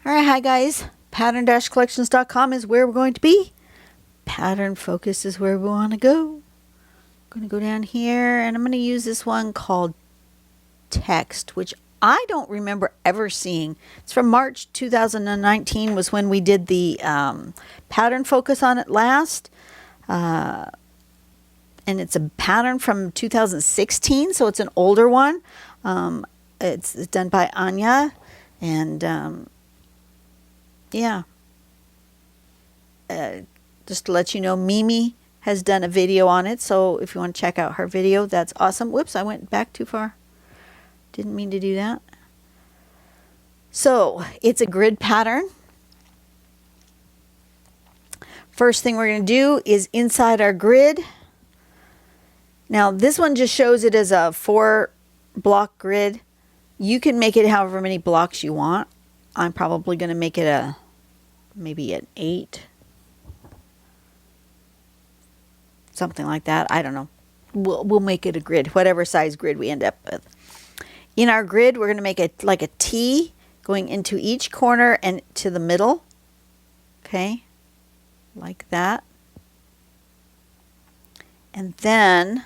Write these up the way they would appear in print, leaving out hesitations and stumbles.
All right, hi guys. Pattern-collections.com is where we're going to be. Pattern focus is where we want to go. I'm going to go down here and I'm going to use this one called T-Ext, which I don't remember ever seeing. It's from March 2019 was when we did the pattern focus on it last. And it's a pattern from 2016, so it's an older one. It's done by Anya, and yeah. Just to let you know, Mimi has done a video on it, so if you want to check out her video, that's awesome. Whoops, I went back too far. Didn't mean to do that. So, it's a grid pattern. First thing we're going to do is inside our grid. Now, this one just shows it as a 4-block grid. You can make it however many blocks you want. I'm probably going to make it maybe an 8. Something like that. I don't know. We'll make it a grid, whatever size grid we end up with. In our grid, we're going to make it like a T going into each corner and to the middle. Okay, like that. And then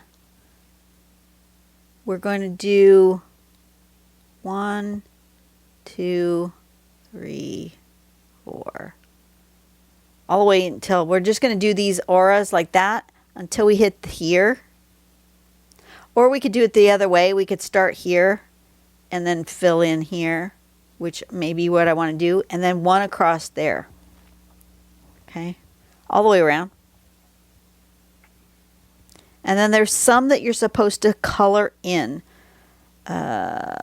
we're going to do 1, 2, 3, 4. All the way until we're just going to do these auras like that until we hit here. Or we could do it the other way. We could start here and then fill in here, which may be what I want to do, and then one across there. Okay, all the way around. And then there's some that you're supposed to color in. And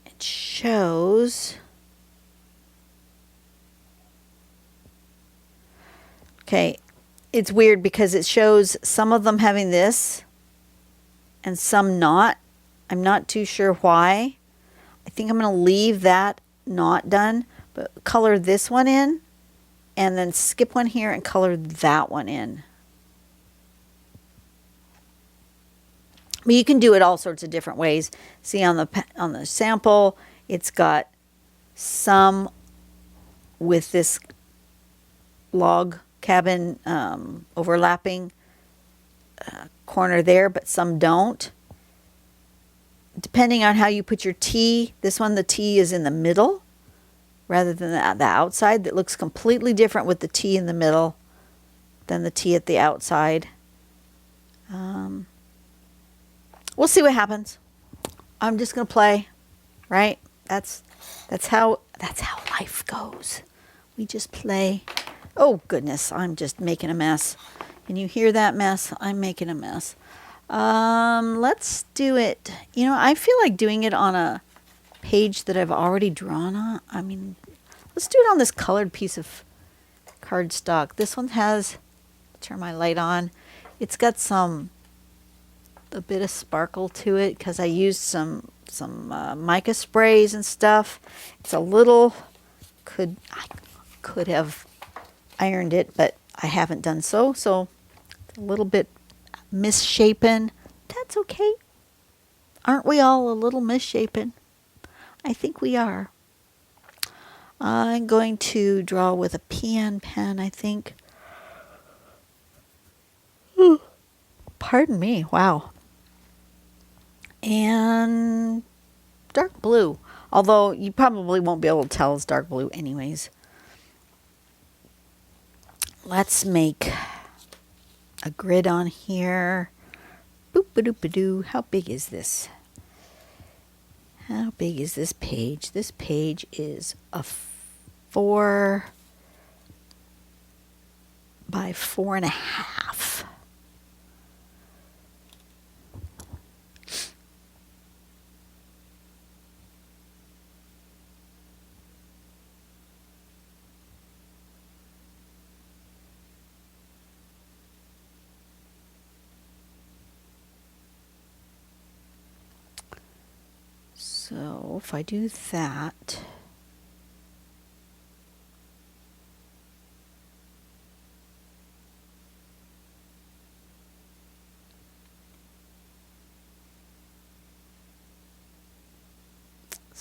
it shows... Okay, it's weird because it shows some of them having this and some not. I'm not too sure why. I think I'm going to leave that not done, but color this one in and then skip one here and color that one in. But you can do it all sorts of different ways. See on the sample, it's got some with this log cabin overlapping corner there, but some don't. Depending on how you put your T, this one the T is in the middle rather than the outside. That looks completely different with the T in the middle than the T at the outside. We'll see what happens. I'm just gonna play, right? That's how life goes. We just play. Oh goodness, I'm just making a mess. Can you hear that mess? I'm making a mess. Let's do it. You know, I feel like doing it on a page that I've already drawn on. I mean, let's do it on this colored piece of cardstock. This one has, turn my light on. It's got a bit of sparkle to it because I used some mica sprays and stuff. It's a little, I could have ironed it, but I haven't done so. So it's a little bit misshapen. That's okay. Aren't we all a little misshapen? I think we are. I'm going to draw with a PN pen, I think. Pardon me. Wow. And dark blue. Although you probably won't be able to tell it's dark blue anyways. Let's make a grid on here. Boop-a-doop-a-doo. How big is this? How big is this page? This page is a 4 by 4.5. So if I do that,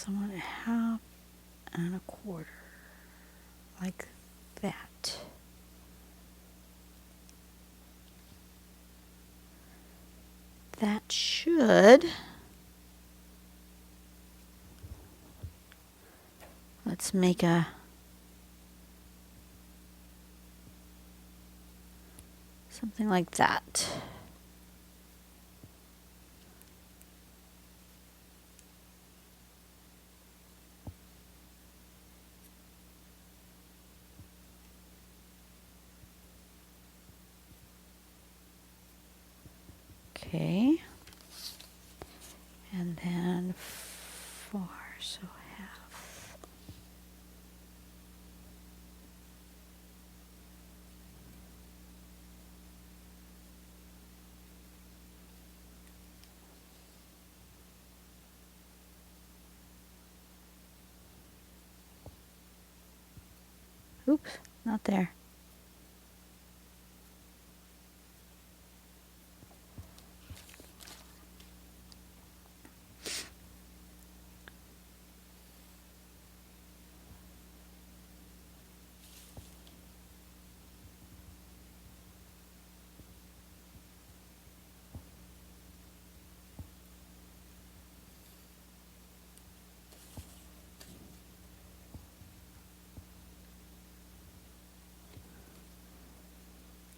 So I'm going to 1/2 and 1/4, like that. That should, let's make a, something like that. Okay. And then 4, so 1/2. Oops, not there.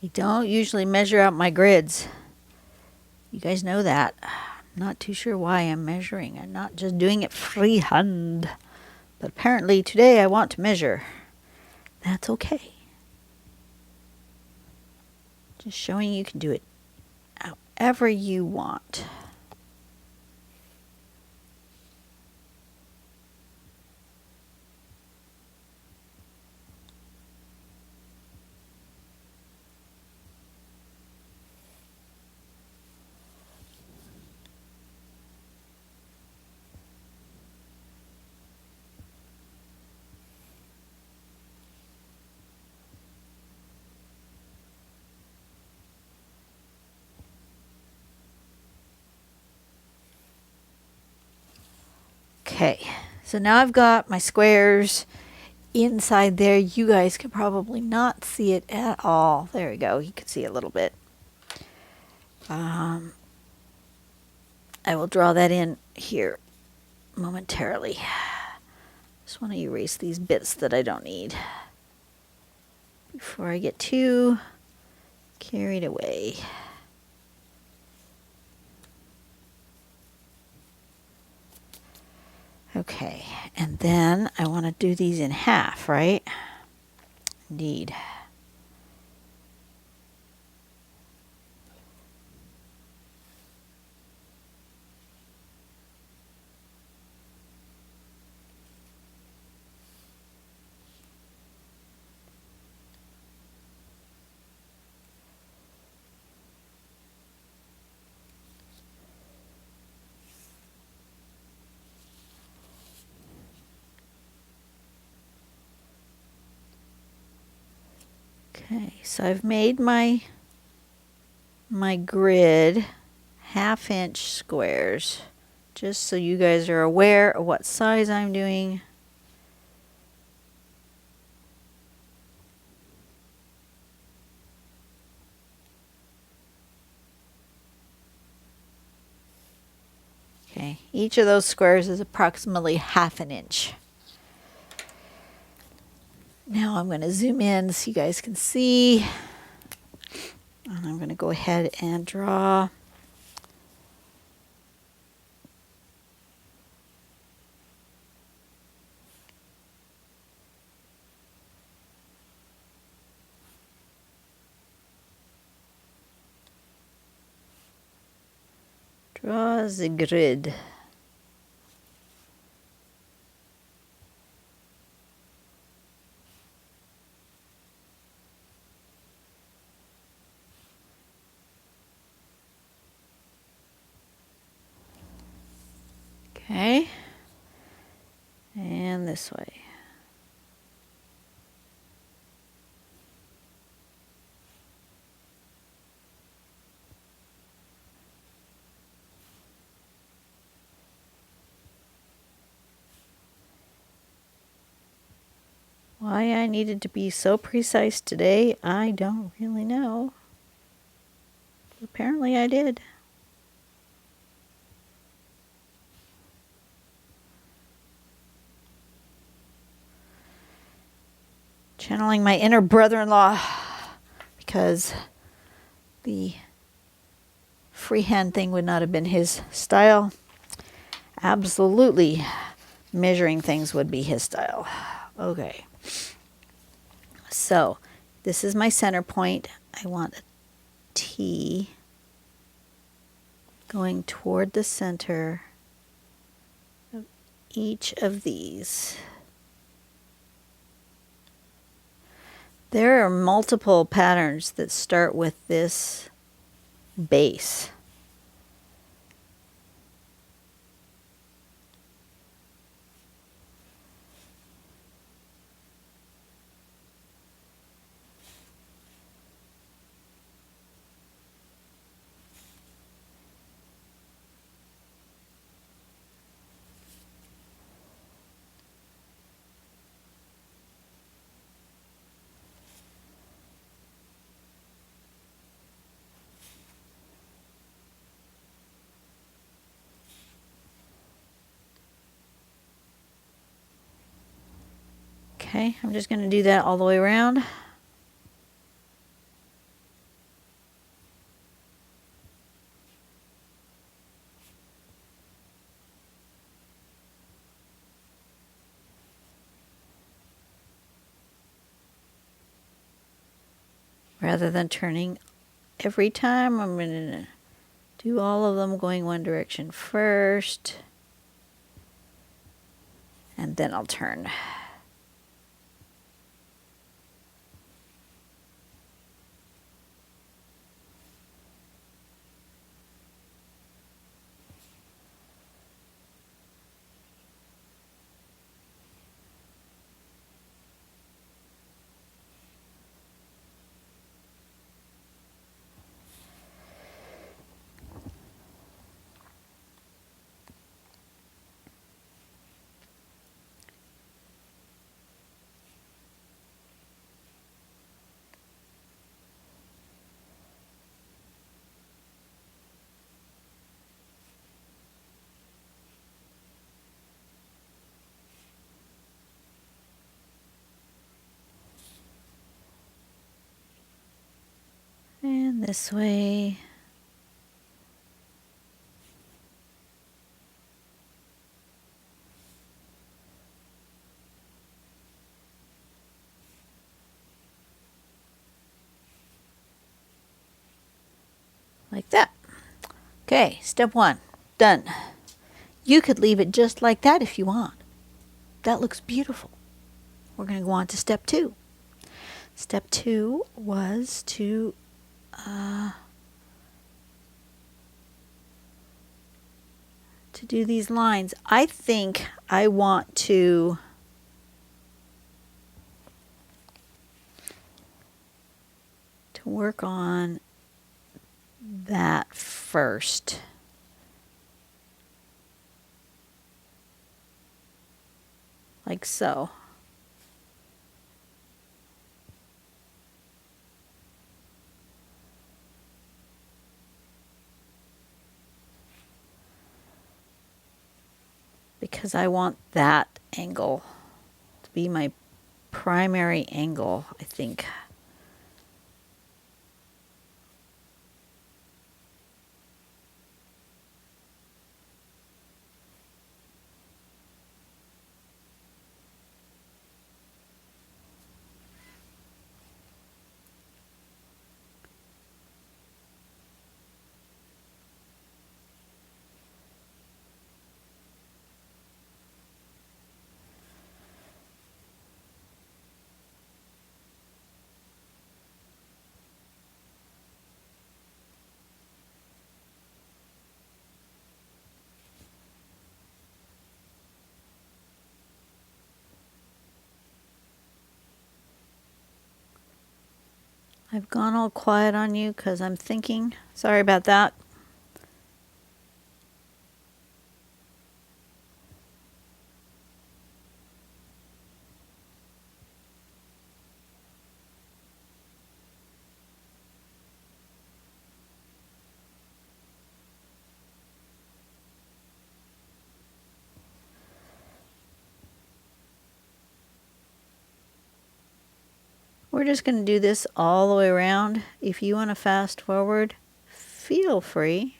I don't usually measure out my grids. You guys know that. I'm not too sure why I'm measuring. I'm not just doing it freehand. But apparently today I want to measure. That's okay. Just showing you can do it however you want. Okay, so now I've got my squares inside there. You guys can probably not see it at all. There we go. You can see a little bit. I will draw that in here momentarily. Just want to erase these bits that I don't need before I get too carried away. Okay, and then I want to do these in half, right? Indeed. Okay, so I've made my grid 1/2 inch squares, just so you guys are aware of what size I'm doing. Okay, each of those squares is approximately 1/2 inch. Now I'm going to zoom in so you guys can see. And I'm going to go ahead and draw the grid. Okay, and this way. Why I needed to be so precise today, I don't really know. Apparently I did. Channeling my inner brother-in-law, because the freehand thing would not have been his style. Absolutely, measuring things would be his style. Okay. So, this is my center point. I want a T going toward the center of each of these. There are multiple patterns that start with this base. Okay, I'm just going to do that all the way around. Rather than turning every time, I'm going to do all of them going one direction first, and then I'll turn. And this way. Like that. Okay, step one, done. You could leave it just like that if you want. That looks beautiful. We're going to go on to step two. Step two was to do these lines. I think I want to work on that first. Like so. Because I want that angle to be my primary angle, I think. I've gone all quiet on you because I'm thinking. Sorry about that. We're just going to do this all the way around. If you want to fast forward, feel free.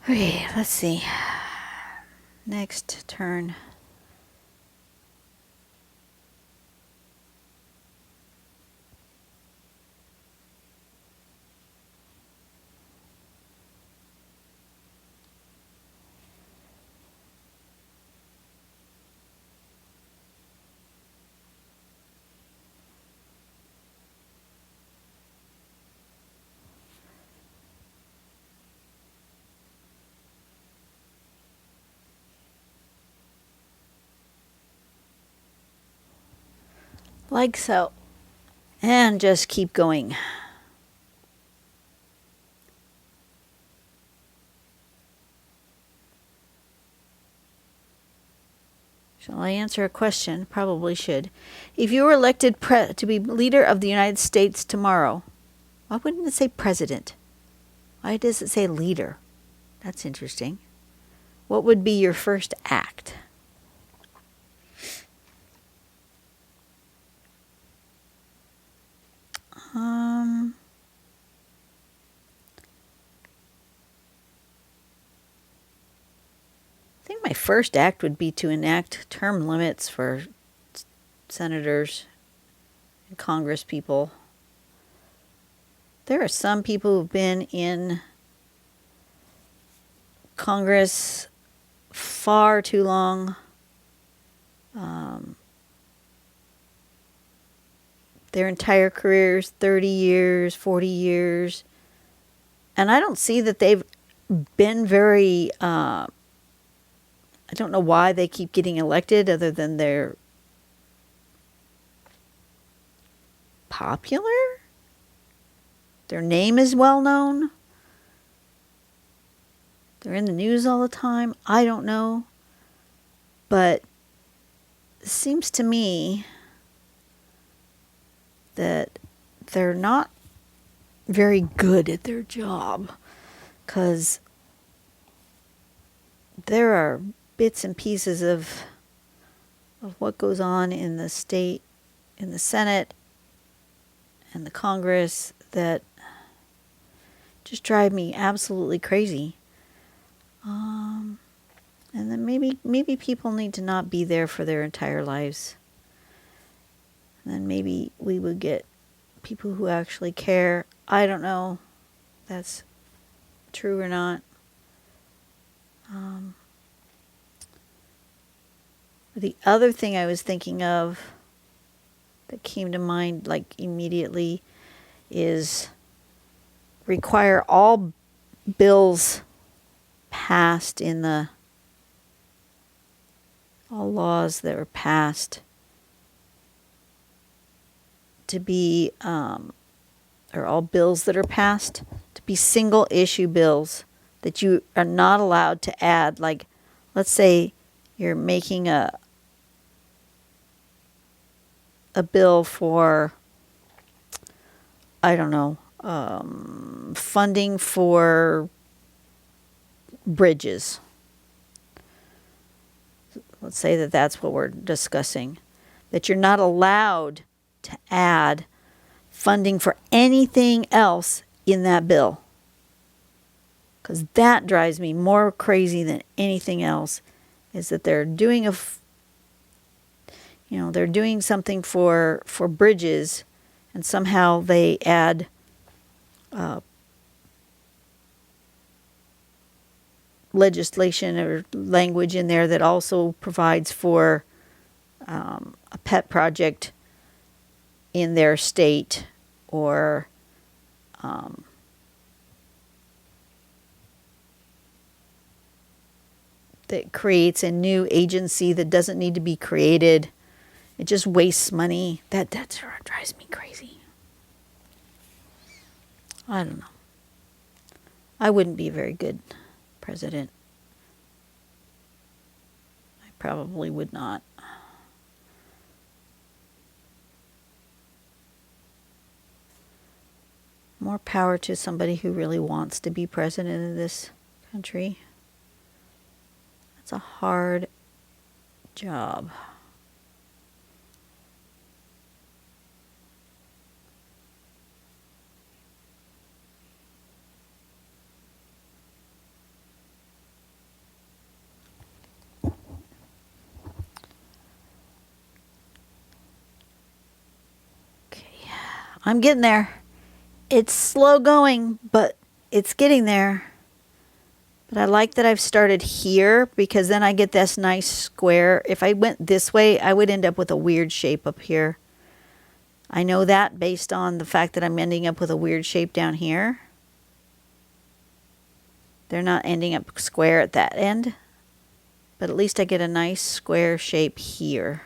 Okay, let's see. Next turn. Like so. And just keep going. Shall I answer a question? Probably should. If you were elected to be leader of the United States tomorrow, why wouldn't it say president? Why does it say leader? That's interesting. What would be your first act? I think my first act would be to enact term limits for senators and Congress people. There are some people who've been in Congress far too long. Their entire careers, 30 years, 40 years. And I don't see that they've been very, I don't know why they keep getting elected other than they're popular. Their name is well known. They're in the news all the time. I don't know. But it seems to me that they're not very good at their job, because there are bits and pieces of what goes on in the state, in the Senate, and the Congress that just drive me absolutely crazy. And then maybe people need to not be there for their entire lives. And then maybe we would get people who actually care. I don't know if that's true or not. The other thing I was thinking of that came to mind like immediately is require all bills passed in the all laws that were passed to be or all bills that are passed to be single issue bills, that you are not allowed to add, like let's say you're making a bill for, I don't know, funding for bridges. Let's say that that's what we're discussing. That you're not allowed to add funding for anything else in that bill. Because that drives me more crazy than anything else, is that they're doing they're doing something for bridges, and somehow they add legislation or language in there that also provides for a pet project in their state, or that creates a new agency that doesn't need to be created. It just wastes money. That drives me crazy. I don't know. I wouldn't be a very good president. I probably would not. More power to somebody who really wants to be president of this country. That's a hard job. Okay, I'm getting there. It's slow going, but it's getting there. But I like that I've started here because then I get this nice square. If I went this way, I would end up with a weird shape up here. I know that based on the fact that I'm ending up with a weird shape down here. They're not ending up square at that end, but at least I get a nice square shape here.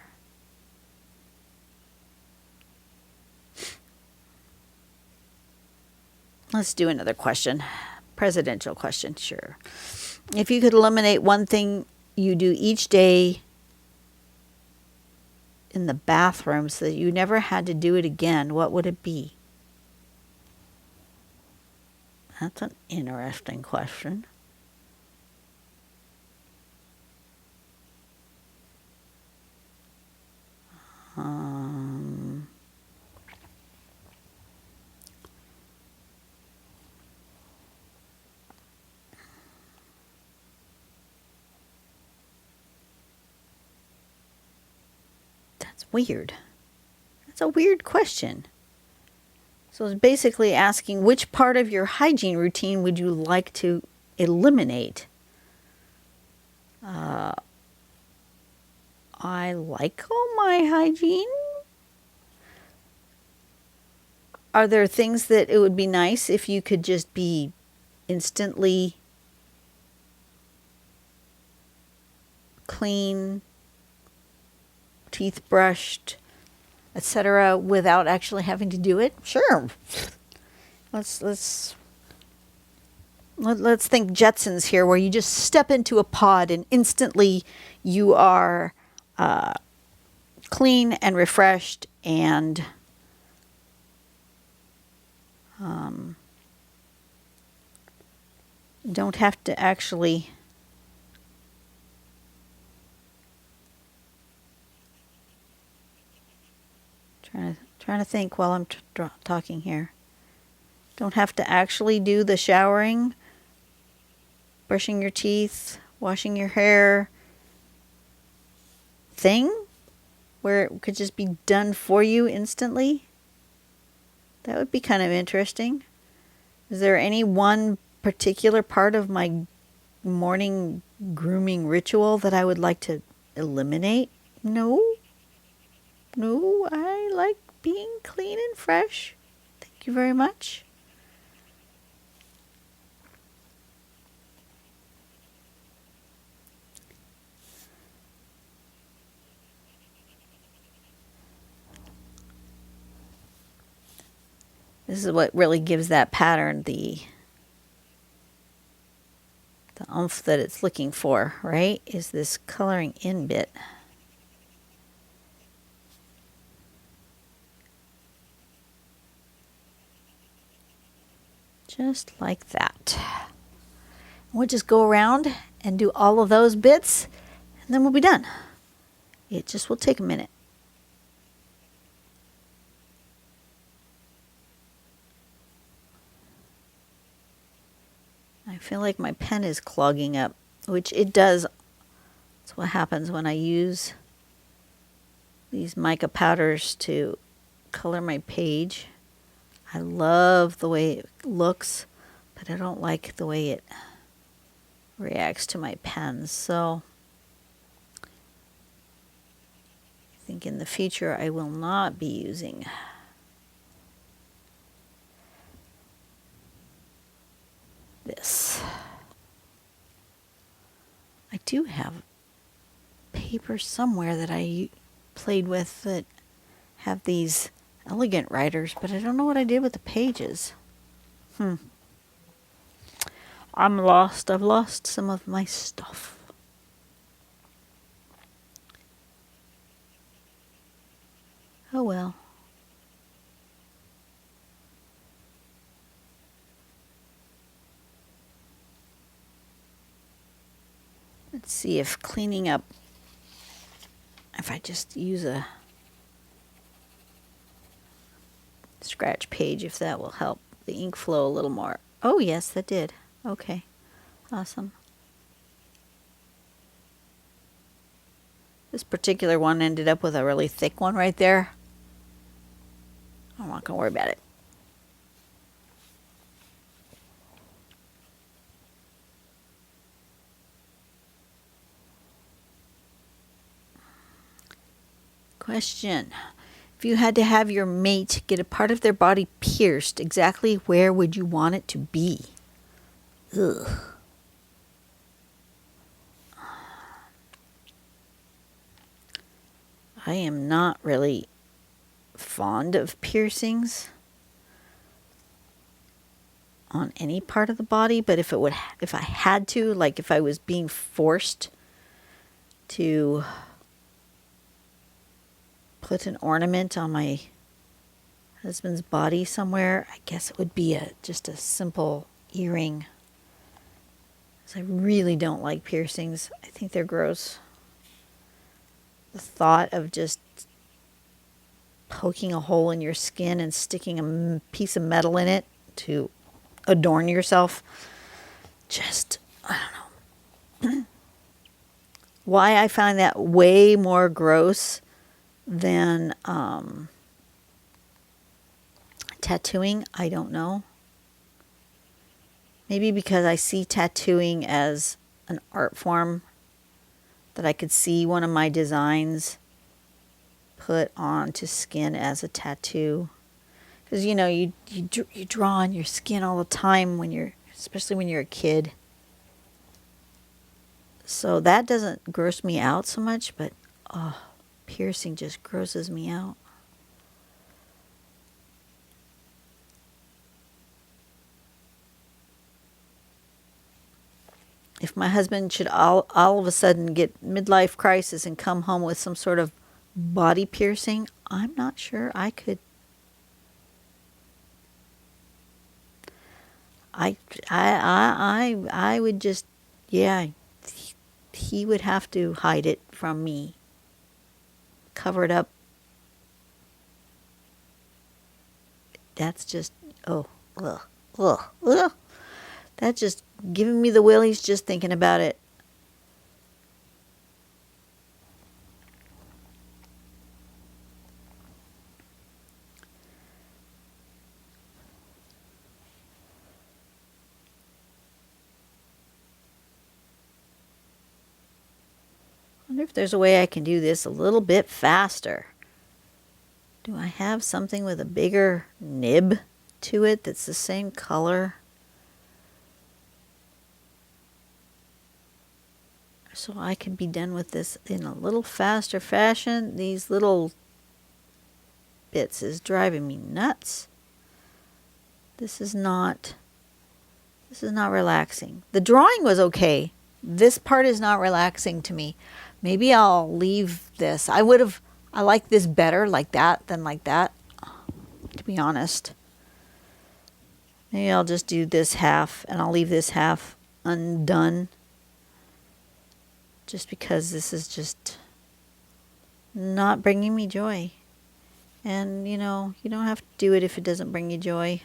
Let's do another question. Presidential question, sure. If you could eliminate one thing you do each day in the bathroom so that you never had to do it again, what would it be? That's an interesting question. That's weird. That's a weird question. So it's basically asking which part of your hygiene routine would you like to eliminate? I like all my hygiene. Are there things that it would be nice if you could just be instantly clean, teeth brushed, etc., without actually having to do it? Sure. Let's think Jetsons here, where you just step into a pod and instantly you are clean and refreshed and don't have to actually trying to think while I'm talking here. Don't have to actually do the showering, brushing your teeth, washing your hair thing, where it could just be done for you instantly. That would be kind of interesting. Is there any one particular part of my morning grooming ritual that I would like to eliminate? No, I like being clean and fresh. Thank you very much. This is what really gives that pattern the oomph that it's looking for, right? Is this coloring in bit. Just like that. We'll just go around and do all of those bits, and then we'll be done. It just will take a minute. I feel like my pen is clogging up, which it does. That's what happens when I use these mica powders to color my page. I love the way it looks, but I don't like the way it reacts to my pens. So I think in the future I will not be using this. I do have paper somewhere that I played with that have these elegant writers, but I don't know what I did with the pages. I'm lost. I've lost some of my stuff. Oh well. Let's see if cleaning up, if I just use a scratch page, if that will help the ink flow a little more. Oh yes, that did. Okay, awesome. This particular one ended up with a really thick one right there. I'm not gonna worry about it. Question. If you had to have your mate get a part of their body pierced, exactly where would you want it to be? Ugh. I am not really fond of piercings on any part of the body, but if I had to, like if I was being forced to put an ornament on my husband's body somewhere, I guess it would be just a simple earring. 'Cause I really don't like piercings. I think they're gross. The thought of just poking a hole in your skin and sticking a piece of metal in it to adorn yourself, just, I don't know. Why I find that way more gross than tattooing, I don't know. Maybe because I see tattooing as an art form, that I could see one of my designs put onto skin as a tattoo. Because you know, you draw on your skin all the time when you're, especially when you're a kid. So that doesn't gross me out so much, but piercing just grosses me out. If my husband should all of a sudden get midlife crisis and come home with some sort of body piercing, I'm not sure I could. I would just, yeah, he would have to hide it from me, cover it up. That's just, oh, ugh, ugh, ugh. That's just giving me the willies just thinking about it. I wonder if there's a way I can do this a little bit faster. Do I have something with a bigger nib to it that's the same color? So I can be done with this in a little faster fashion. These little bits is driving me nuts. This is not relaxing. The drawing was okay. This part is not relaxing to me. Maybe I'll leave this. I like this better like that than like that, to be honest. Maybe I'll just do this half and I'll leave this half undone. Just because this is just not bringing me joy. And, you know, you don't have to do it if it doesn't bring you joy.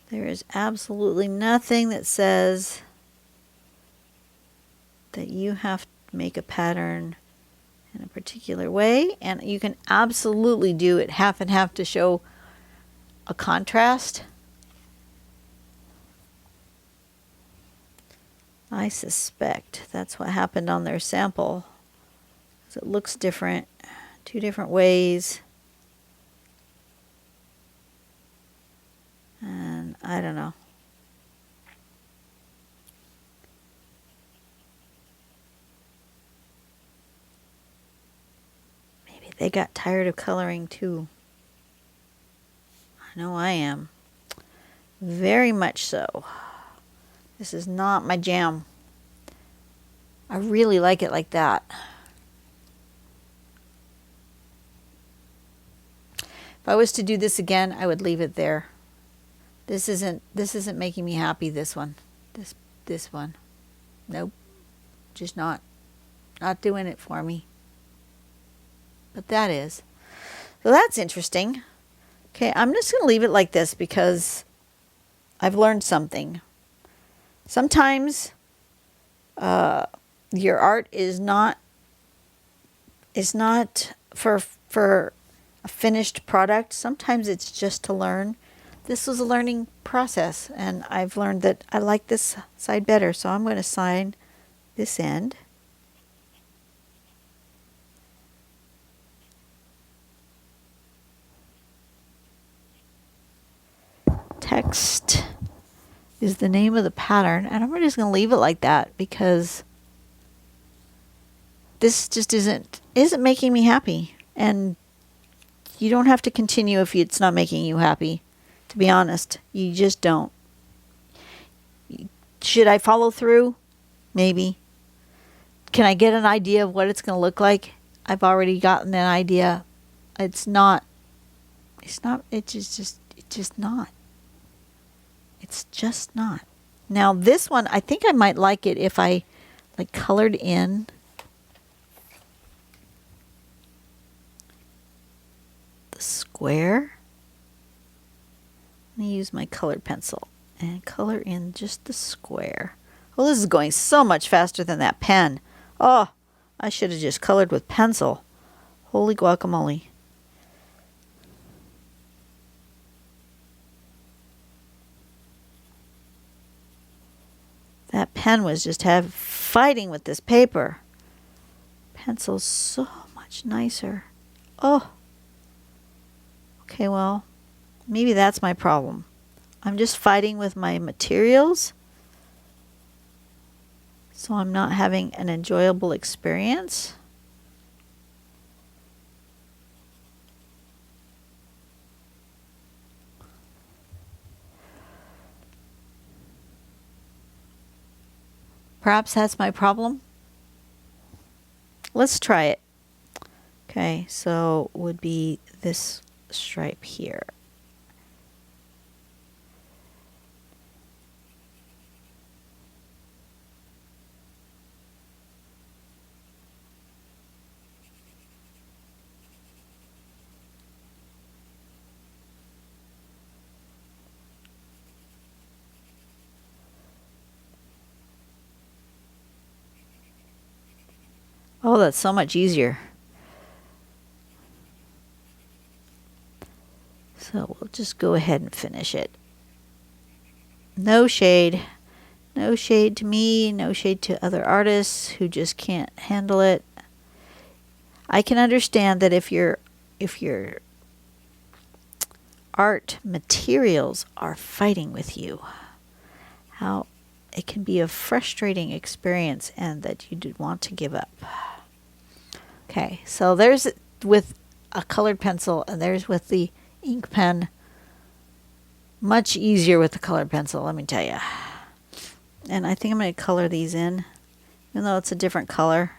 There is absolutely nothing that says that you have to make a pattern in a particular way. And you can absolutely do it half and half to show a contrast. I suspect that's what happened on their sample. It looks different, two different ways. And I don't know. Maybe they got tired of coloring too. I know I am. Very much so. This is not my jam. I really like it like that. If I was to do this again, I would leave it there. This isn't making me happy, this one. This one. Nope. Just not doing it for me. But that is. So that's interesting. Okay, I'm just going to leave it like this because I've learned something. Sometimes your art is not for a finished product. Sometimes it's just to learn. This was a learning process, and I've learned that I like this side better, so I'm going to sign this end. Text is the name of the pattern, and I'm just going to leave it like that because this just isn't making me happy, and you don't have to continue if it's not making you happy. To be honest, you just don't. Should I follow through? Maybe. Can I get an idea of what it's going to look like? I've already gotten an idea. It's just not. It's just not. Now this one, I think I might like it if I like colored in the square. I'm going to use my colored pencil and color in just the square. Oh, this is going so much faster than that pen. Oh, I should have just colored with pencil. Holy guacamole. That pen was just fighting with this paper. Pencil's so much nicer. Oh. Okay, well, maybe that's my problem. I'm just fighting with my materials, so I'm not having an enjoyable experience. Perhaps that's my problem. Let's try it. Okay, so would be this stripe here. Oh, that's so much easier. So we'll just go ahead and finish it. No shade. No shade to me, no shade to other artists who just can't handle it. I can understand that if your art materials are fighting with you, how it can be a frustrating experience and that you do want to give up. Okay, so there's with a colored pencil and there's with the ink pen. Much easier with the colored pencil, let me tell you. And I think I'm going to color these in, even though it's a different color,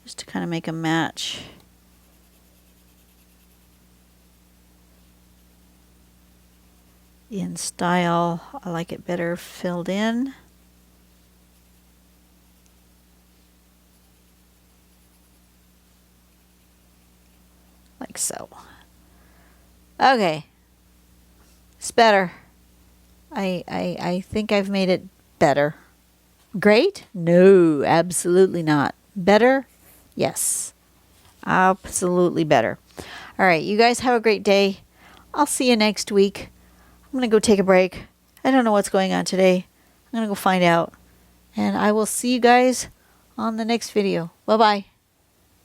just to kind of make a match. In style, I like it better filled in. Like so. Okay. It's better. I think I've made it better. Great? No, absolutely not. Better? Yes. Absolutely better. All right, you guys have a great day. I'll see you next week. I'm going to go take a break. I don't know what's going on today. I'm going to go find out. And I will see you guys on the next video. Bye-bye.